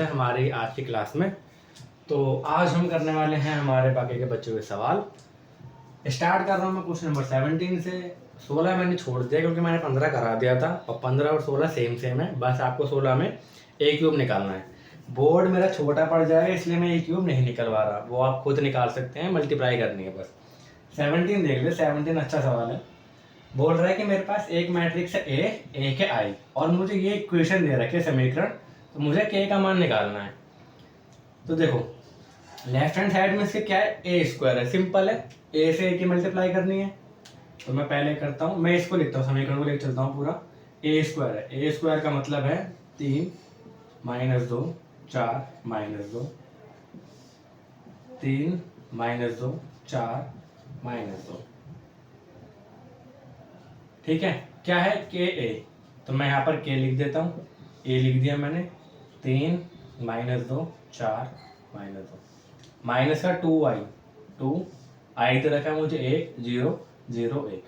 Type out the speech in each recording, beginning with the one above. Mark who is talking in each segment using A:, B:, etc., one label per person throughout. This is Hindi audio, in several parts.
A: हमारी आज की क्लास में। तो आज हम करने वाले हैं हमारे बाकी के बच्चों के सवाल। स्टार्ट कर रहा हूँ मैं क्वेश्चन नंबर 17 से। 16 मैंने छोड़ दिया क्योंकि मैंने 15 करा दिया था और 15 और 16 सेम सेम है। बस आपको 16 में ए क्यूब निकालना है। बोर्ड मेरा छोटा पड़ जाएगा इसलिए मैं ए क्यूब नहीं निकलवा रहा, वो आप खुद निकाल सकते हैं, मल्टीप्लाई करनी है बस। 17 देख ले, 17 अच्छा सवाल है। बोल रहा है कि मेरे पास एक मैट्रिक्स है ए, एक है आई, और मुझे ये इक्वेशन दे रखी है समीकरण, तो मुझे के का मान निकालना है। तो देखो लेफ्ट हैंड साइड में से क्या है, ए स्क्वायर है, सिंपल है, ए से ए की मल्टीप्लाई करनी है। तो मैं पहले करता हूँ, मैं इसको लिखता हूँ, समीकरण को लेकर चलता हूँ पूरा। ए स्क्वायर है, ए स्क्वायर का मतलब है 3 - 2 4 - 2, 3 - 2 4 - 2। ठीक है, क्या है के ए, तो मैं यहाँ पर के लिख देता हूँ, ए लिख दिया मैंने। 3 - 2 4 - 2, माइनस का 2i, 2 आई तो रखा है मुझे 1 0 0 1।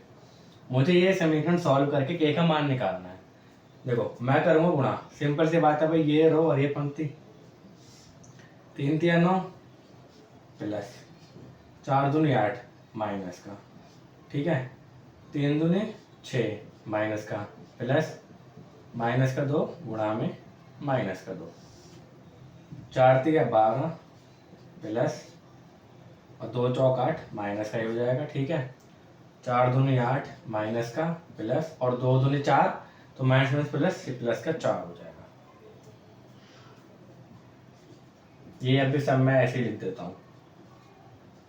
A: मुझे ये समीकरण सॉल्व करके के का मान निकालना है। देखो मैं करूँगा गुणा, सिंपल सी बात है भाई, ये रो और ये पंक्ति, 3 3 9 प्लस 4 दूनी 8 माइनस का, ठीक है, 3 दूनी 6 माइनस का, प्लस माइनस का 2 गुणा में माइनस का 2, 4 3 12 प्लस और 2 चौक 8 माइनस का ही हो जाएगा, ठीक है। 4 दूनी 8 माइनस का, प्लस और 2 दूनी 4, तो माइनस में प्लस प्लस का 4 हो जाएगा। ये अभी सब मैं ऐसे ही लिख देता हूँ,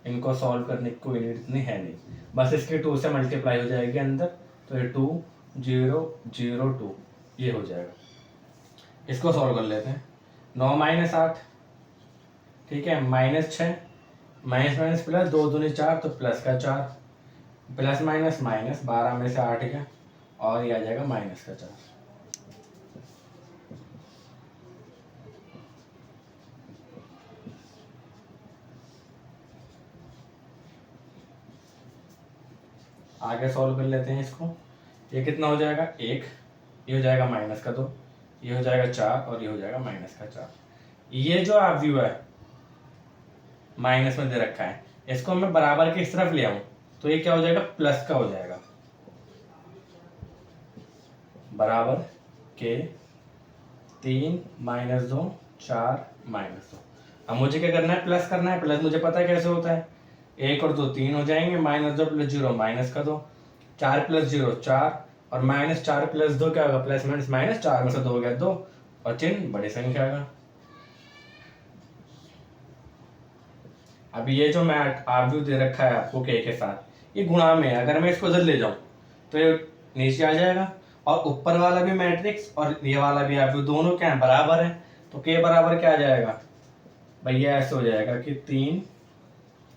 A: इनको सॉल्व करने की कोई नीड इतनी है नहीं, बस इसके 2 से मल्टीप्लाई हो जाएगी अंदर, तो ये 2 0 0 2 ये हो जाएगा। इसको सॉल्व कर लेते हैं। 9 - 8, ठीक है, -6 माइनस माइनस प्लस, 2 दूनी 4 तो प्लस का 4, प्लस माइनस माइनस, 12 में से 8 गया और ये आ जाएगा माइनस का 4। आगे सॉल्व कर लेते हैं इसको। ये कितना हो जाएगा 1, ये हो जाएगा माइनस का 2, ये हो जाएगा 4 और ये हो जाएगा माइनस का 4। ये जो आप व्यू है माइनस में दे रखा है, इसको मैं बराबर के इस तरफ ले आऊं तो ये क्या हो जाएगा, प्लस का हो जाएगा, बराबर के 3 - 2 4 - 2। अब मुझे क्या करना है, प्लस करना है। प्लस मुझे पता है कैसे होता है, 1 और 2 3 हो जाएंगे, -2 + 0 माइनस का 2, 4 + 0 4 और -4 + 2 क्या होगा, प्लस माइनस माइनस, 4 में से 2 हो गया 2 और चिन्ह बड़ी संख्या का। अब ये जो मैं आर्ग्यू दे रखा है आपको के साथ, ये गुणा में है, अगर मैं इसको इधर ले जाऊं तो ये नीचे आ जाएगा, और ऊपर वाला भी मैट्रिक्स और ये वाला भी आर्ग्यू दोनों क्या है, बराबर है, तो के बराबर क्या आ जाएगा भैया, ऐसे हो जाएगा कि 3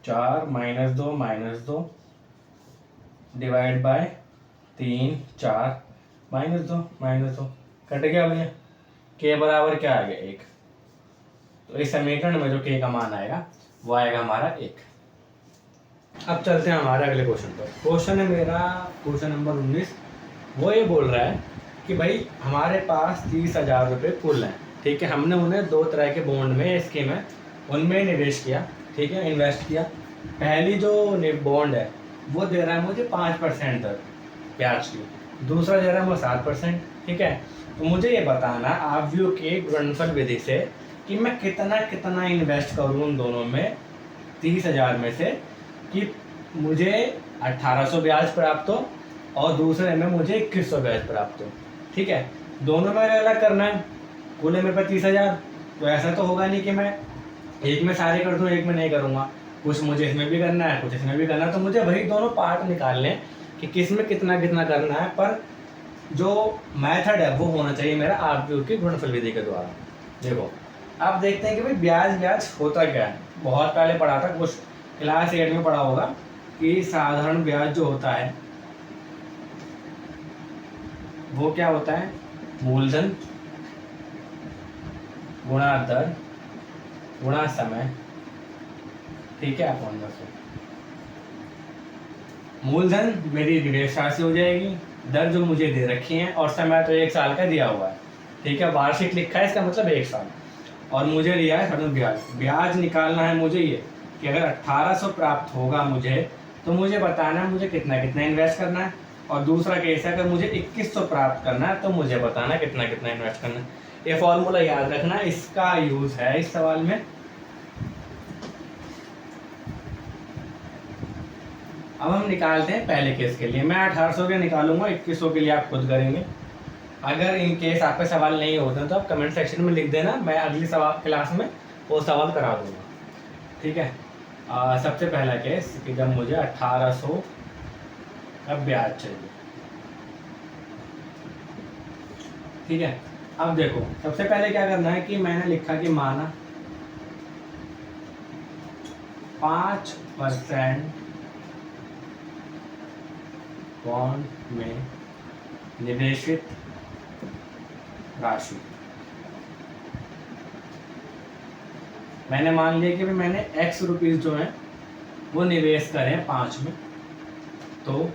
A: 4 - 2 -2 डिवाइड बाय 3 4 -2 कट गया भैया, के बराबर क्या आ गया 1। तो इस समीकरण में जो के का मान आएगा वो आएगा हमारा 1। अब चलते हैं हमारे अगले क्वेश्चन पर। क्वेश्चन है मेरा क्वेश्चन नंबर 19। वो ये बोल रहा है कि भाई हमारे पास 30,000 रुपये कुल हैं, ठीक है, हमने उन्हें 2 तरह के बॉन्ड में स्कीम है उनमें निवेश किया, ठीक है, इन्वेस्ट किया। पहली जो बॉन्ड है वो दे रहा है मुझे 5% दर ब्याज की, दूसरा दे रहा है वो 7%, ठीक है। तो मुझे ये बताना आप व्यू के गुणनफल विधि से कि मैं कितना कितना इन्वेस्ट करूँ उन दोनों में 30,000 में से, कि मुझे 1800 ब्याज प्राप्त हो और दूसरे में मुझे 2100 ब्याज प्राप्त हो, ठीक है। दोनों में अलग अलग करना है, कुल है मेरे पास 30,000, तो ऐसा तो होगा नहीं कि मैं एक में सारे कर दूँ एक में नहीं करूँगा, कुछ मुझे इसमें भी करना है कुछ इसमें भी करना है, तो मुझे वही दोनों पार्ट निकाल लें कि किस में कितना कितना करना है, पर जो मेथड है वो होना चाहिए मेरा आर्ग्यू की गुणनफल विधि के द्वारा। देखो आप देखते हैं कि भाई ब्याज होता क्या है, बहुत पहले पढ़ा था, कुछ क्लास 8 में पढ़ा होगा कि साधारण ब्याज जो होता है वो क्या होता है, मूलधन गुणा दर गुणा समय, ठीक है। आप मूलधन मेरी निवेश राशि हो जाएगी, दर जो मुझे दे रखी है, और समय तो 1 साल का दिया हुआ है, ठीक है, वार्षिक लिखा है इसका मतलब 1 साल। और मुझे दिया है सडन ब्याज। ब्याज निकालना है मुझे ये कि अगर 1800 प्राप्त होगा मुझे, तो मुझे बताना है मुझे कितना कितना इन्वेस्ट करना है। और दूसरा केस है अगर मुझे 2100 प्राप्त करना है तो मुझे बताना है कितना कितना इन्वेस्ट करना है। ये फॉर्मूला याद रखना, इसका यूज है इस सवाल में। अब हम निकालते हैं पहले केस के लिए। मैं 1800 के निकालूंगा, 2100 के लिए आप खुद करेंगे। अगर इन केस आप पे सवाल नहीं होते तो आप कमेंट सेक्शन में लिख देना, मैं अगली सवाल क्लास में वो सवाल करा दूंगा। ठीक है। सबसे पहला केस कि जब मुझे 1800 का ब्याज चाहिए। ठीक है। अब देखो सबसे पहले क्या करना है कि मैंने लिखा कि माना 5% बॉन्ड में निवेशित राशि। मैंने मान लिया कि भाई मैंने x रुपीज़ जो है वो निवेश करें 5 में, तो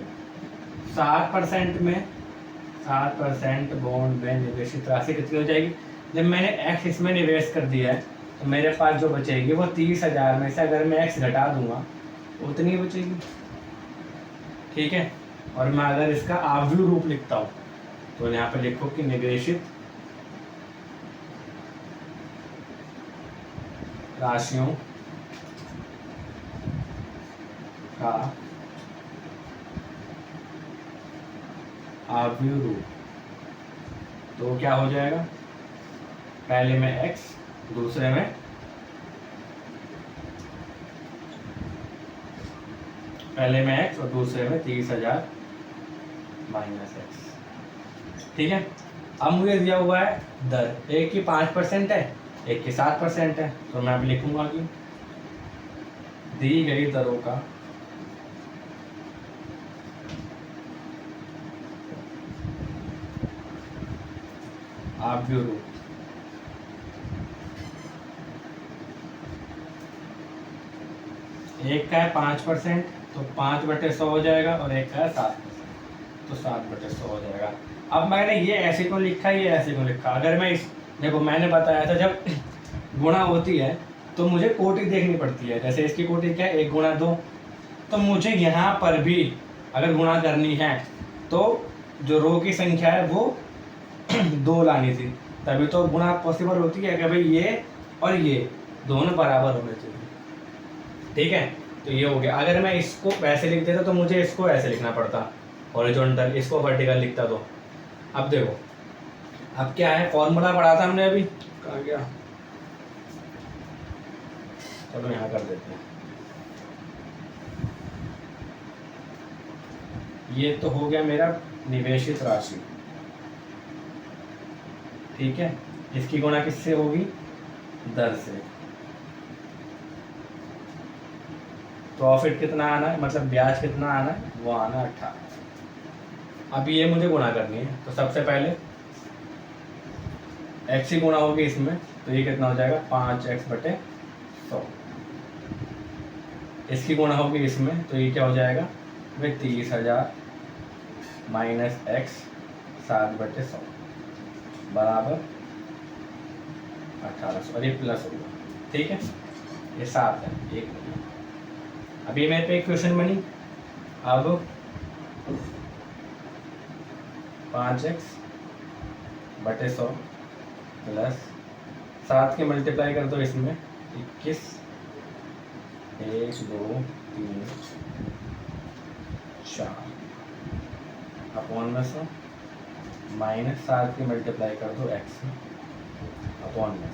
A: 7% में 7% बॉन्ड में निवेशित राशि कितनी हो जाएगी। जब मैंने x इसमें निवेश कर दिया है तो मेरे पास जो बचेगी वो 30,000 में से अगर मैं x घटा दूंगा उतनी बचेगी। ठीक है। और मैं अगर इसका आव्यूह रूप लिखता हूँ तो यहाँ पे लिखो कि निवेशित राशियों का आव्यूह रूप, तो क्या हो जाएगा, पहले में x, दूसरे में x और दूसरे में 30,000 माइनस x। ठीक है। अब मुझे दिया हुआ है दर, एक की 5% है, एक की 7% है, तो मैं अब लिखूंगा कि दी गई दरों का आव्यूह रूप। एक का है 5%, तो 5/100 हो जाएगा, और एक का है 7%, तो 7/100 हो जाएगा। अब मैंने ये ऐसे क्यों लिखा, ये ऐसे क्यों लिखा, अगर मैं इस, देखो मैंने बताया था जब गुणा होती है तो मुझे कोटि देखनी पड़ती है। जैसे इसकी कोटि क्या है, 1 गुणा 2, तो मुझे यहाँ पर भी अगर गुणा करनी है तो जो रो की संख्या है वो 2 लानी थी, तभी तो गुणा पॉसिबल होती है कि भाई ये और ये दोनों बराबर होने चाहिए। ठीक है। तो ये हो गया। अगर मैं इसको वैसे लिख देता तो मुझे इसको ऐसे लिखना पड़ता, हॉरिजॉन्टल, इसको वर्टिकल लिखता। तो अब देखो अब क्या है, फॉर्मूला पढ़ा था हमने अभी, कहाँ गया, चलो यहाँ कर देते हैं। ये तो हो गया मेरा निवेशित राशि। ठीक है। इसकी गुणा किससे होगी, दर से। प्रॉफिट कितना आना है, मतलब ब्याज कितना आना है, वो आना 18। अब ये मुझे गुणा करनी है, तो सबसे पहले x ही गुणा होगी इसमें, तो ये कितना हो जाएगा 5x/100। इसकी गुणा होगी इसमें, तो ये क्या हो जाएगा भाई 30,000 माइनस x 7/100 बराबर 1800, और ये प्लस होगा। ठीक है। ये 7 है, 1 नहीं। अब ये मेरे पे एक क्वेश्चन बनी। अब 5x/100 प्लस 7 के मल्टीप्लाई कर दो इसमें, 21, 1 2 3 4 अपॉन में 100 माइनस 7 के मल्टीप्लाई कर दो x में अपॉन में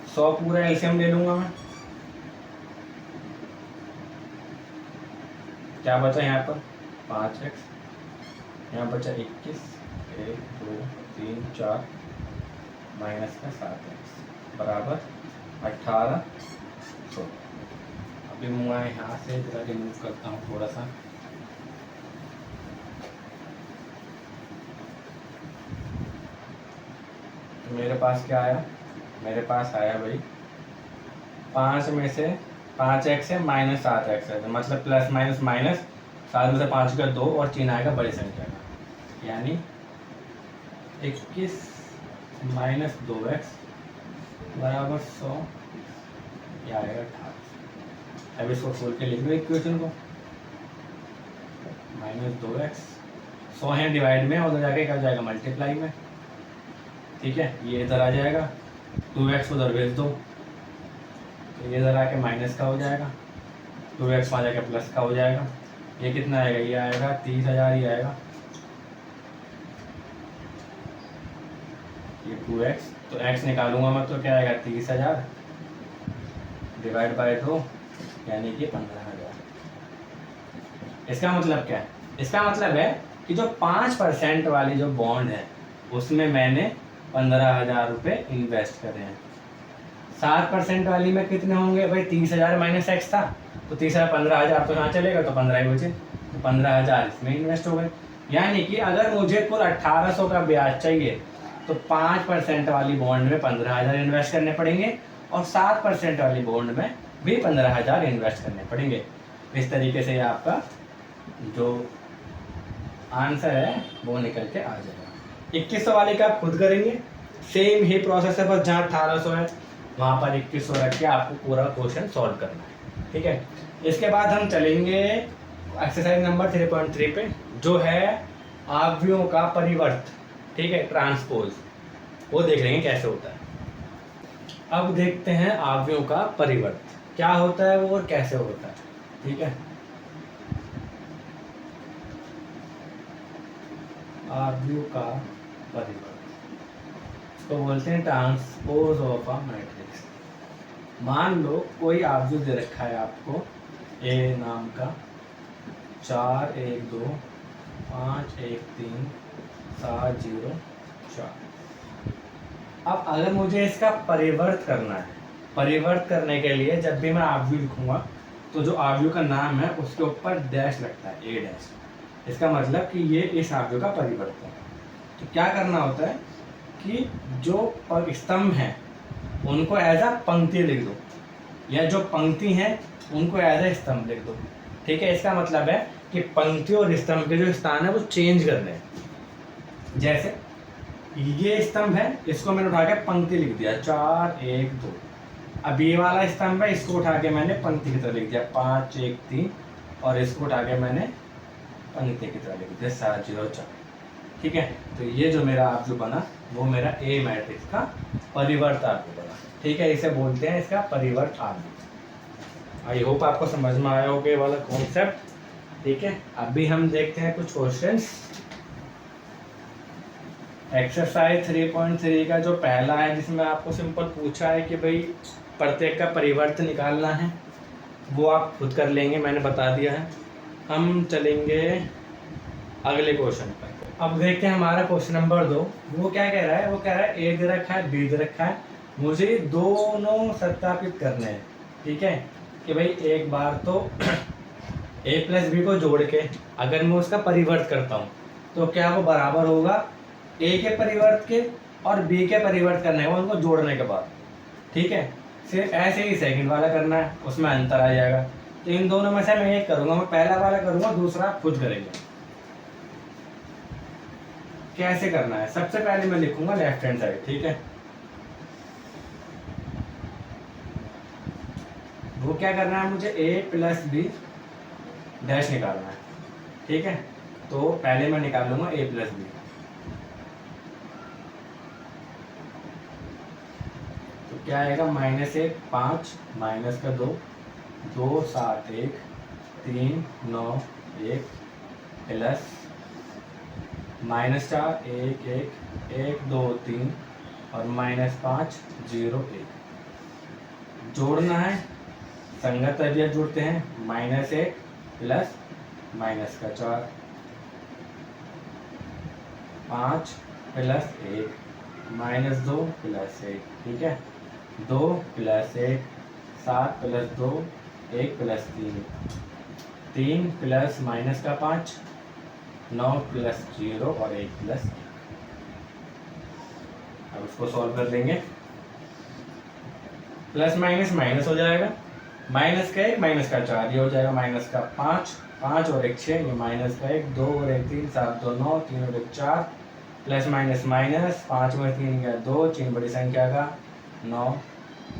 A: 100 पूरा एलसीएम ले लूंगा मैं। क्या बचा यहाँ पर 5x, यहाँ बचा 21, 1 2 3 4 माइनस का 7x बराबर 1800। अभी मैं यहाँ से जरा रिमूव करता हूँ थोड़ा सा। तो मेरे पास क्या आया, मेरे पास आया भाई 5 में से 5x है माइनस 7x है, मतलब प्लस माइनस माइनस, 7 में से 5 का 2 और 3 आएगा बड़ी संख्या का, यानी 21 माइनस 2x बराबर 100, ये आएगा 18। अब इसको खोल के लिख लो इक्वेशन को, -2x 100 है डिवाइड में, और उधर जाके क्या जाएगा मल्टीप्लाई में, ठीक है। ये इधर आ जाएगा, 2x उधर भेज दो तो ये इधर आके माइनस का हो जाएगा, 2x वहाँ जाके प्लस का हो जाएगा। ये कितना आएगा, ये आएगा 30,000 ही आएगा, ये 2x, तो x निकालूंगा मैं तो क्या आएगा 30,000 डिवाइड बाय 2 यानी कि 15,000। इसका मतलब क्या है, इसका मतलब है कि जो 5% वाली जो बॉन्ड है उसमें मैंने 15,000 रुपये इन्वेस्ट करे हैं। 7% वाली में कितने होंगे भाई, 30,000 माइनस एक्स था तो 30,000 15,000 तो यहाँ चलेगा तो 15 ही बचे, तो 15,000 इसमें इन्वेस्ट हो गए। यानी कि अगर मुझे कुल 1800 का ब्याज चाहिए तो 5% वाली बॉन्ड में 15,000 इन्वेस्ट करने पड़ेंगे और 7% वाली बॉन्ड में भी 15,000 इन्वेस्ट करने पड़ेंगे। इस तरीके से आपका जो आंसर है वो निकल के आ जाएगा। 2100 वाले का आप खुद करेंगे, सेम ही प्रोसेस है, बस जहाँ 1800 है वहाँ पर 2100 रख के आपको पूरा क्वेश्चन सॉल्व करना है, ठीक है। इसके बाद हम चलेंगे एक्सरसाइज नंबर 3.3 पे, जो है आव्यूहों का परिवर्त, ठीक है, ट्रांसपोज, वो देख लेंगे कैसे होता है। अब देखते हैं आव्यूहों का परिवर्त क्या होता है वो और कैसे होता है, ठीक है। आव्यूह का परिवर्त तो बोलते हैं ट्रांसपोज ऑफ अ मैट्रिक्स। मान लो कोई आव्यूह दे रखा है आपको ए नाम का, 4 1 2 5 1 3 7 0 4। अब अगर मुझे इसका परिवर्त करना है, परिवर्त करने के लिए जब भी मैं आव्यूह लिखूंगा तो जो आव्यूह का नाम है उसके ऊपर डैश लगता है, ए डैश। इसका मतलब कि ये इस आव्यूह का परिवर्त है। तो क्या करना होता है कि जो स्तंभ हैं उनको एज अ पंक्ति लिख दो, या जो पंक्ति हैं उनको एज अ स्तंभ लिख दो, ठीक है। इसका मतलब है कि पंक्ति और स्तंभ के जो स्थान है वो चेंज करने हैं। जैसे ये स्तंभ है, इसको मैंने उठा के पंक्ति लिख दिया 4 1 2। अब ये वाला स्तंभ है, इसको उठा के मैंने पंक्ति की तरह लिख दिया 5 1 3, और इसको उठा के मैंने पंक्ति की तरह लिख दिया 7 0 4, ठीक है। तो ये जो मेरा आव्यूह बना वो मेरा ए मैट्रिक्स का परिवर्त आव्यूह बना, ठीक है। इसे बोलते हैं इसका परिवर्त आव्यूह। आई होप आपको समझ में आया होगा ये वाला कॉन्सेप्ट, ठीक है। अभी हम देखते हैं कुछ क्वेश्चंस। एक्सरसाइज 3.3 का जो पहला है, जिसमें आपको सिंपल पूछा है कि भाई प्रत्येक का परिवर्त निकालना है, वो आप खुद कर लेंगे, मैंने बता दिया है। हम चलेंगे अगले क्वेश्चन पर। अब देखते हैं हमारा क्वेश्चन नंबर 2, वो क्या कह रहा है, वो कह रहा है ए दे रखा है बी दे रखा है, मुझे दोनों सत्यापित करने हैं, ठीक है। कि भाई एक बार तो ए प्लस बी को जोड़ के अगर मैं उसका परिवर्त करता हूँ तो क्या वो बराबर होगा ए के परिवर्त के और बी के परिवर्त करने का, उनको जोड़ने के बाद, ठीक है। फिर ऐसे ही सेकंड वाला करना है, उसमें अंतर आ जाएगा। तो इन दोनों में से मैं एक करूंगा, मैं पहला वाला करूंगा, दूसरा आप खुद करेंगे। कैसे करना है, सबसे पहले मैं लिखूंगा लेफ्ट हैंड साइड, ठीक है। वो क्या करना है, मुझे ए प्लस बी डैश निकालना है, ठीक है। तो पहले मैं निकाल लूंगा ए प्लस बी, तो क्या आएगा -1 5 माइनस का 2 2 7 1 3 9 1 प्लस -4 1 1 1 2 3 और -5 0 1। जोड़ना है, संगत अवयव जोड़ते हैं, -1 प्लस -4 5 प्लस 1 -2 प्लस 1, ठीक है। 2 plus 1 7 plus 2 1 plus 3 3 plus -5 9 plus 0 और 1 प्लस 1। अब इसको सॉल्व कर लेंगे, प्लस माइनस माइनस हो जाएगा, माइनस का 1 माइनस का 4, ये हो जाएगा माइनस का 5 5 और 1 6, ये माइनस का 1 2 और 1 3 7 2 9 3 और 1 4 प्लस माइनस माइनस, 5 में 3 गया 2, 3 बड़ी संख्या का 9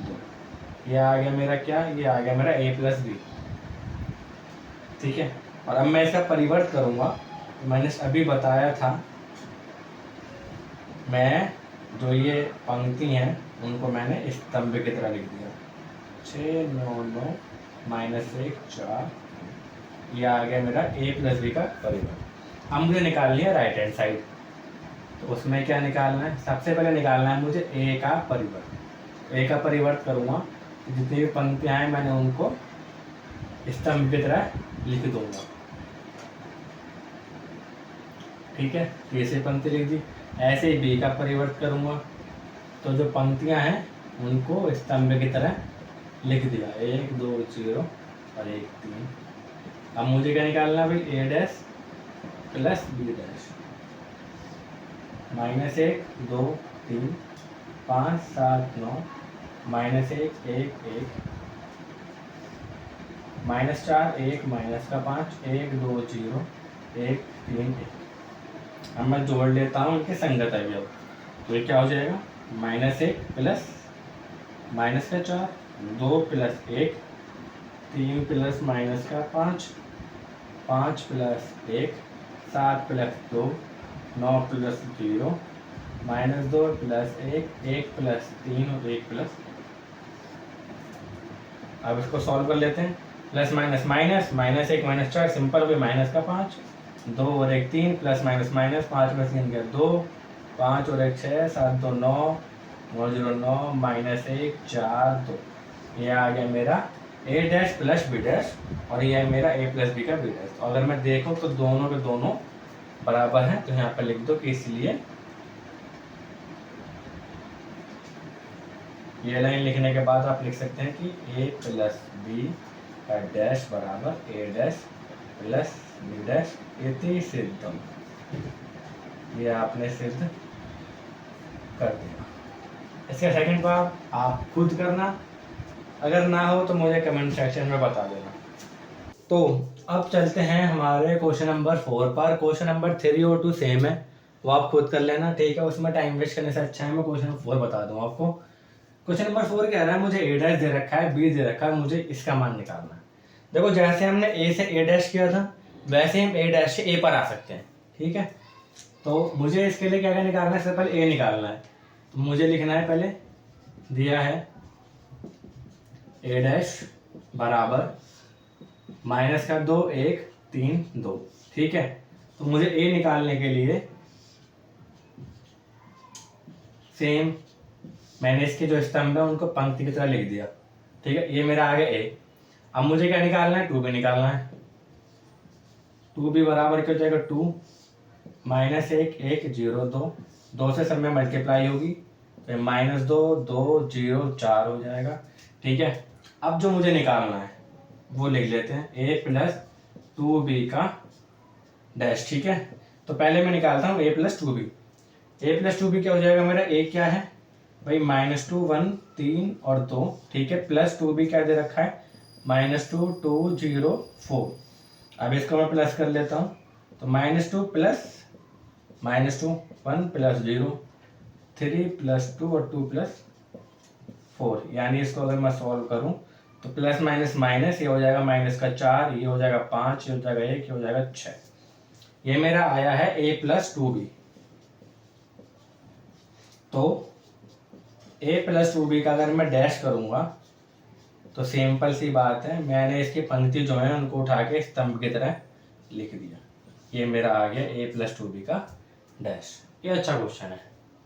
A: 2। ये आ गया मेरा क्या, ये आ गया मेरा a प्लस बी। ठीक है, और अब मैं इसका परिवर्त करूँगा। मैंने अभी बताया था, मैं जो ये पंक्ति हैं उनको मैंने स्तंभ की तरह लिख दिया। 6 9 9 माइनस 1 4, ये आ गया मेरा a प्लस बी का परिवर्त। अब मुझे निकालनी है राइट हैंड साइड, तो उसमें क्या निकालना है, सबसे पहले निकालना है मुझे a का परिवर्त। a का परिवर्त करूँगा तो जितनी भी पंक्तियाँ हैं मैंने उनको स्तंभ की तरह लिख दूंगा। ठीक है, तीसरी पंक्ति लिख दी। ऐसे ही b का परिवर्त करूँगा तो जो पंक्तियाँ हैं उनको स्तंभ की तरह लिख दिया, 1 2 0 और 1 3। अब मुझे क्या निकालना है भाई, a dash plus b dash. -1 2 3 5 7 9 -1 1 1 -4 1 -5 1 2 0 1 3 1। अब मैं जोड़ लेता हूँ इनके संगत अवयव, तो ये क्या हो जाएगा, -1 plus -4 2 plus 1 3 plus -5 5 plus 1 7 plus 2 9 plus 0 -2 plus 1 1 plus 3 और 1 प्लस। अब इसको सॉल्व कर लेते हैं। प्लस माइनस माइनस, -1 -4 सिंपल हो गया, माइनस का 5 2 और 1 3 प्लस माइनस माइनस, 5 में 3 गया 2 5 और 1 6 7 2 9 9 0 9 -1 4 2। ये आ गया मेरा a dash plus b dash, और ये है मेरा a प्लस b का b डैश। तो अगर मैं देखूं तो दोनों के दोनों बराबर हैं, तो यहाँ पर लिख दो कि इसलिए ये लाइन लिखने के बाद आप लिख सकते हैं कि a प्लस b का डैश बराबर a dash plus b dash इति सिद्धम। ये आपने सिद्ध कर दिया। इसका सेकंड पार्ट आप खुद करना, अगर ना हो तो मुझे कमेंट सेक्शन में बता देना। तो अब चलते हैं हमारे क्वेश्चन नंबर 4 पर। क्वेश्चन नंबर 3 और 2 सेम है, वो आप खुद कर लेना। ठीक है, उसमें टाइम वेस्ट करने से अच्छा है मैं क्वेश्चन 4 बता दूँ आपको। क्वेश्चन नंबर 4 कह रहा है मुझे a डैश दे रखा है, b दे रखा है, मुझे इसका मान निकालना है। देखो जैसे हमने a से a डैश किया था वैसे हम a डैश से a पर आ सकते हैं। ठीक है, तो मुझे इसके लिए क्या क्या निकालना है, सबसे पहले a निकालना है। तो मुझे लिखना है, पहले दिया है a डैश बराबर माइनस का 2 1 3 2। ठीक है, तो मुझे a निकालने के लिए सेम मैंने इसके जो स्तंभ है उनको पंक्ति की तरह लिख दिया। ठीक है, ये मेरा आ गया a। अब मुझे क्या निकालना है, 2b निकालना है। 2b बराबर क्या हो जाएगा, 2 -1 1 0 2 2 से सब में मल्टीप्लाई होगी तो -2 2 0 4 हो जाएगा। ठीक है, अब जो मुझे निकालना है वो लिख लेते हैं, a प्लस 2b का डैश। ठीक है, तो पहले मैं निकालता हूँ a plus 2b। a plus 2b क्या हो जाएगा मेरा, a क्या है भाई, -2 1 3 और 2। ठीक है, प्लस 2b क्या दे रखा है, -2 2 0 4। अब इसको मैं प्लस कर लेता हूँ, तो -2 प्लस -2 1 प्लस 0 3 प्लस 2 और 2 प्लस 4। यानी इसको अगर मैं सॉल्व करूँ तो प्लस माइनस माइनस, ये हो जाएगा माइनस का 4, ये हो जाएगा 5, ये हो जाएगा 1, ये हो जाएगा 6। ये मेरा आया है a प्लस 2b। तो a प्लस 2b का अगर मैं डैश करूँगा तो सिंपल सी बात है, मैंने इसकी पंक्ति जो है उनको उठा के स्तंभ की तरह लिख दिया। ये मेरा आ गया a प्लस 2b का डैश। ये अच्छा क्वेश्चन है।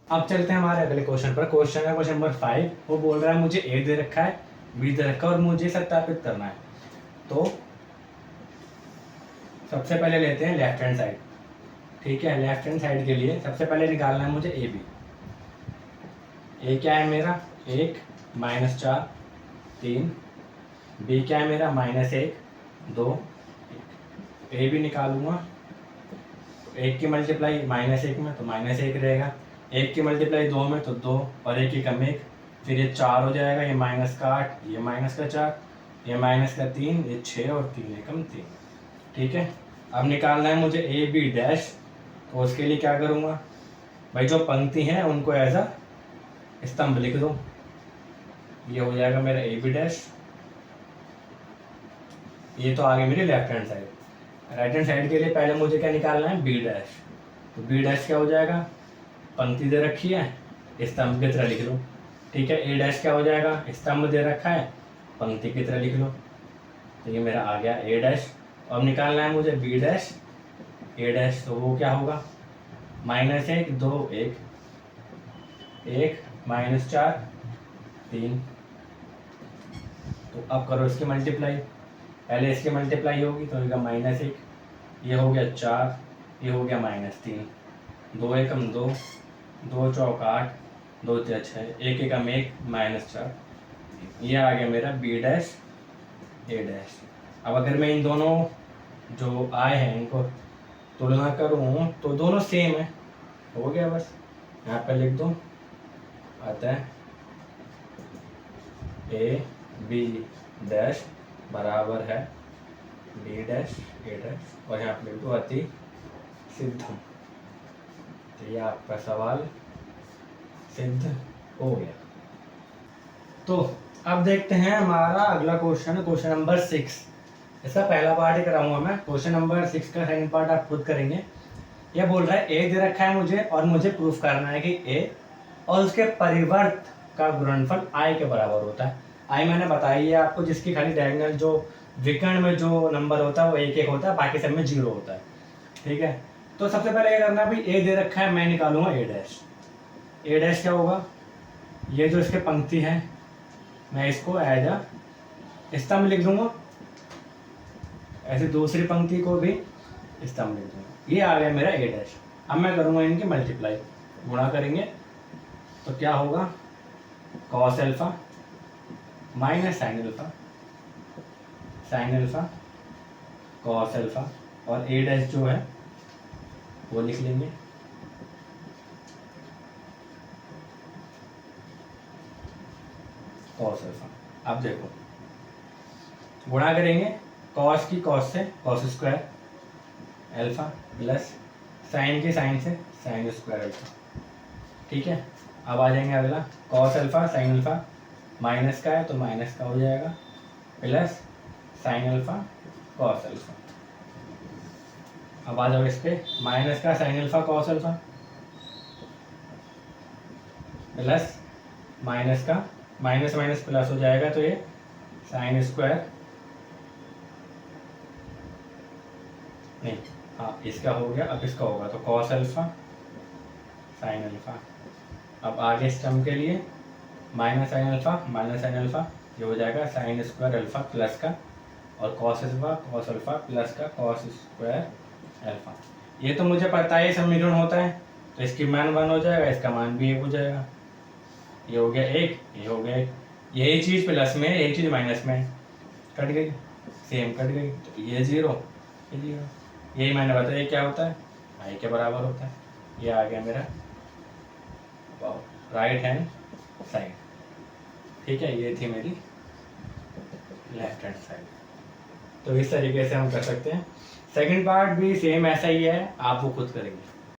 A: अब चलते हैं हमारे अगले क्वेश्चन पर। क्वेश्चन है क्वेश्चन नंबर 5। वो बोल रहा है मुझे a दे रखा है, b दे रखा है और मुझे सत्यापित करना है। तो सबसे पहले लेते हैं लेफ्ट हैंड साइड। ठीक है, लेफ्ट हैंड साइड के लिए सबसे पहले निकालना है मुझे ए बी। ए क्या है मेरा, 1 -4 3, बी क्या है मेरा, -1 2 1। ए भी निकालूंगा, 1 की मल्टीप्लाई -1 में तो -1 रहेगा, 1 की मल्टीप्लाई 2 में तो 2 और 1 की कम 1, फिर ये 4 हो जाएगा, ये -8, ये -4, ये -3, ये 6 और 3 एकम 3। ठीक है, अब निकालना है मुझे ए बी डैश। तो उसके लिए क्या करूँगा, भाई जो पंक्ति हैं उनको एज अ स्तंभ लिख दो। ये हो जाएगा मेरा ए बी डैश। ये तो आगे मेरी left hand side. Right hand side के लिए पहले मुझे क्या निकालना है, बी डैश। तो बी डैश क्या हो जाएगा, पंक्ति दे रखी है, स्तंभ की तरह लिख लो। ठीक है, ए डैश क्या हो जाएगा, स्तंभ दे रखा है, पंक्ति की तरह लिख लो। तो ये मेरा आ गया ए डैश। अब निकालना है मुझे बी डैश, ए डैश। तो वो क्या होगा, -1 2 1 1 -4 3। तो अब करो इसकी मल्टीप्लाई। पहले इसकी मल्टीप्लाई होगी तो होगा -1, ये हो गया 4, ये हो गया -3, 2 एकम 2, 2 चौक 8, 2 3 6, 1 एकम 1 -4। ये आ गया मेरा बी डैश ए डैश। अब अगर मैं इन दोनों जो आए हैं इनको तुलना करूँ तो दोनों सेम है, हो गया। बस यहाँ पे लिख दूँ, आता है ए बी डैश बराबर है बी डैश ए डैश, और यहाँ पे लिख दो अति सिद्धम। तो ये आपका सवाल सिद्ध हो गया। तो अब देखते हैं हमारा अगला क्वेश्चन, क्वेश्चन नंबर 6। इसका पहला पार्ट ही कराऊंगा मैं, क्वेश्चन नंबर 6 का सेकंड पार्ट आप खुद करेंगे। ये बोल रहा है ए दे रखा है मुझे और मुझे प्रूफ करना है कि ए और उसके परिवर्त का गुणनफल आई के बराबर होता है। आई मैंने बताई है आपको, जिसकी खाली डायगोनल जो विकर्ण में जो नंबर होता है वो 1 1 होता है, बाकी सब में 0 होता है। ठीक है, तो सबसे पहले क्या करना है, भाई ए दे रखा है, मैं निकालूंगा ए डैश। ए डैश क्या होगा, ये जो इसके पंक्ति है मैं इसको एज अ स्तंभ लिख दूंगा, ऐसे दूसरी पंक्ति को भी स्तंभ लिख दूंगा। ये आ गया मेरा ए डैश। अब मैं करूंगा इनकी मल्टीप्लाई, गुणा करेंगे तो क्या होगा, cos alpha minus sine alpha, sine alpha cos alpha, और ए डैश जो है वो लिख लेंगे कॉस अल्फा। अब देखो गुणा करेंगे, कॉस की कॉस से cos square alpha plus sign की साइन से साइन स्क्वायर अल्फा। ठीक है, अब आ जाएंगे अगला, cos alpha sine alpha minus का है तो माइनस का हो जाएगा, plus sine alpha cos alpha. अब आ जाओ इस पे, माइनस का sine alpha cos alpha plus minus का माइनस माइनस प्लस हो जाएगा, तो ये साइन स्क्वायर नहीं, हाँ इसका हो गया, अब इसका होगा तो कॉस अल्फा साइन अल्फा। अब आगे स्तंभ के लिए माइनस साइन अल्फा, ये हो जाएगा साइन स्क्वायर अल्फा प्लस का, और कॉस अल्फा प्लस का कॉस स्क्वायर अल्फा। ये तो मुझे पता है समीकरण होता है, तो इसकी मान 1 हो जाएगा, इसका मान भी 1 हो जाएगा। ये हो गया 1, ये हो गया 1, यही चीज़ प्लस में है, यही चीज़ माइनस में है, कट गई, सेम कट गई। तो ये 0, ये 0, यही मैंने बताया क्या होता है, आई के बराबर होता है। ये आ गया मेरा राइट हैंड साइड। ठीक है, ये थी मेरी लेफ्ट हैंड साइड। तो इस तरीके से हम कर सकते हैं। सेकंड पार्ट भी सेम ऐसा ही है, आप वो खुद करेंगे।